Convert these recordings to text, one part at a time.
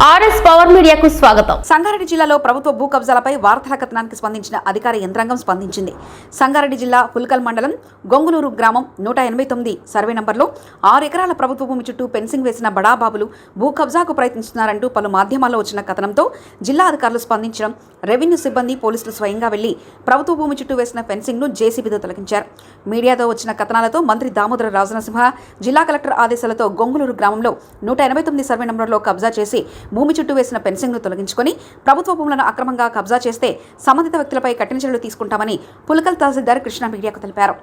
RS power మీడియాకు స్వాగతం. సంగారెడ్డి జిల్లాలో ప్రభుత్వ భూ కబ్జాలపై వార్తల కథనానికి స్పందించిన అధికార యంత్రాంగం స్పందించింది. సంగారెడ్డి జిల్లా పుల్కల్ మండలం గొంగులూరు గ్రామం 189 సర్వే నంబర్లో 6 ఎకరాల ప్రభుత్వ భూమి చుట్టూ ఫెన్సింగ్ వేసిన బడాబాబులు భూ కబ్జాకు ప్రయత్నిస్తున్నారంటూ పలు మాధ్యమాల్లో వచ్చిన కథనంతో జిల్లా అధికారులు స్పందించడం, రెవెన్యూ సిబ్బంది పోలీసులు స్వయంగా వెళ్లి ప్రభుత్వ భూమి చుట్టూ వేసిన ఫెన్సింగ్ను జేసీబీతో తొలగించారు. మీడియాతో వచ్చిన కథనాలతో మంత్రి దామోదర రాజనరసింహ జిల్లా కలెక్టర్ ఆదేశాలతో గొంగులూరు గ్రామంలో 189 సర్వే నంబర్లో కబ్జా చేసి భూమి చుట్టూ వేసిన ఫెన్సింగ్ను తొలగించుకొని ప్రభుత్వ భూములను అక్రమంగా కబ్జా చేస్తే సంబంధిత వ్యక్తులపై కఠిన చర్యలు తీసుకుంటామని పుల్కల్ తహసీల్దార్ కృష్ణ మీడియాకు తెలిపారు.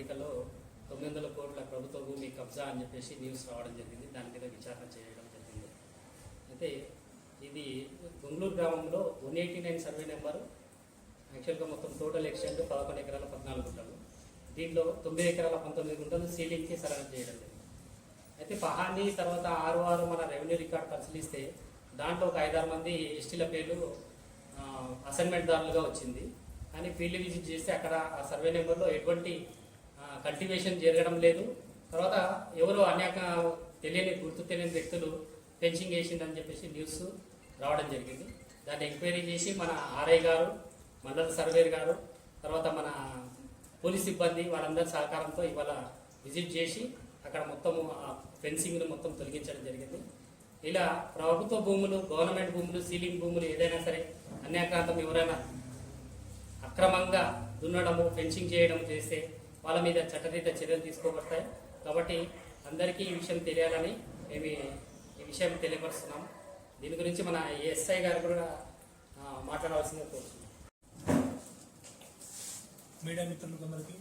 ప్రణాళికలో 900 కోట్ల ప్రభుత్వ భూమి కబ్జా అని చెప్పేసి న్యూస్ రావడం జరిగింది. దాని మీద విచారణ చేయడం జరిగింది. అయితే ఇది గొంగళూరు గ్రామంలో 189 సర్వే నెంబరు. యాక్చువల్గా మొత్తం టోటల్ ఎక్స్టెంట్ 11 ఎకరాల 14 గుంటలు. దీంట్లో 9 ఎకరాల 19 గుంటలు సీలింగ్కి సరెండర్ చేయడం జరిగింది. అయితే పహాని తర్వాత 6 మన రెవెన్యూ రికార్డ్ పరిశీలిస్తే దాంట్లో ఒక 5-6 మంది ఎస్టీల పేర్లు అసైన్మెంట్ దారులుగా వచ్చింది. కానీ ఫీల్డ్ విజిట్ చేస్తే అక్కడ ఆ సర్వే నెంబర్లో ఎటువంటి కల్టివేషన్ జరగడం లేదు. తర్వాత ఎవరో అనేక గుర్తు తెలియని వ్యక్తులు ఫెన్సింగ్ వేసిందని చెప్పేసి న్యూస్ రావడం జరిగింది. దాన్ని ఎంక్వైరీ చేసి మన ఆర్ఐ గారు, మండల సర్వేర్ గారు, తర్వాత మన పోలీస్ సిబ్బంది వాళ్ళందరి సహకారంతో ఇవాళ విజిట్ చేసి అక్కడ మొత్తము ఫెన్సింగ్ను మొత్తం తొలగించడం జరిగింది. ఇలా ప్రభుత్వ భూములు, గవర్నమెంట్ భూములు, సీలింగ్ భూములు ఏదైనా సరే అన్యాక్రాంతం ఎవరైనా అక్రమంగా దున్నడము, ఫెన్సింగ్ చేయడం చేస్తే వాళ్ళ మీద చట్టరీత్యా చర్యలు తీసుకోబడతాయి. కాబట్టి అందరికీ ఈ విషయం తెలియాలని మేము ఈ విషయం తెలియపరుస్తున్నాం. దీని గురించి మన ఎస్ఐ గారు కూడా మాట్లాడవలసిందిగా కోరుతున్నాం. మీడియా మిత్రులకందరికీ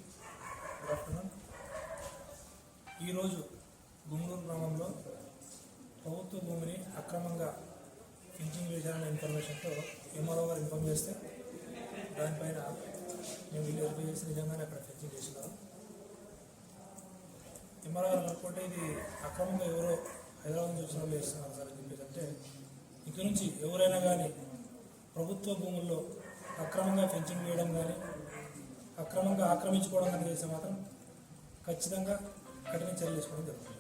గుడ్ ఆఫ్టర్నూన్. ఈరోజు గుంగూరు గ్రామంలో ప్రభుత్వ భూమిని అక్రమంగా ఫెన్సింగ్ వేశారనే ఇన్ఫర్మేషన్తో ఎంఆర్ఓ గారు ఇన్ఫార్మ్ చేస్తే దానిపైన మేము వీళ్ళు వెరిఫై చేసి నిజంగానే అక్కడ ఫెన్సింగ్ చేసినారు. ఎంఆర్ఓ గారు అనుకుంటే ఇది అక్రమంగా ఎవరో హైదరాబాద్ నుంచి వచ్చిన వాళ్ళు వేస్తున్నారు సార్ అని చెప్పేసి అంటే, ఇక నుంచి ఎవరైనా కానీ ప్రభుత్వ భూముల్లో అక్రమంగా ఫెన్సింగ్ వేయడం కానీ అక్రమంగా ఆక్రమించుకోవడం కానీ చేస్తే మాత్రం ఖచ్చితంగా కఠిన చర్యలు తీసుకోవడం జరుగుతుంది.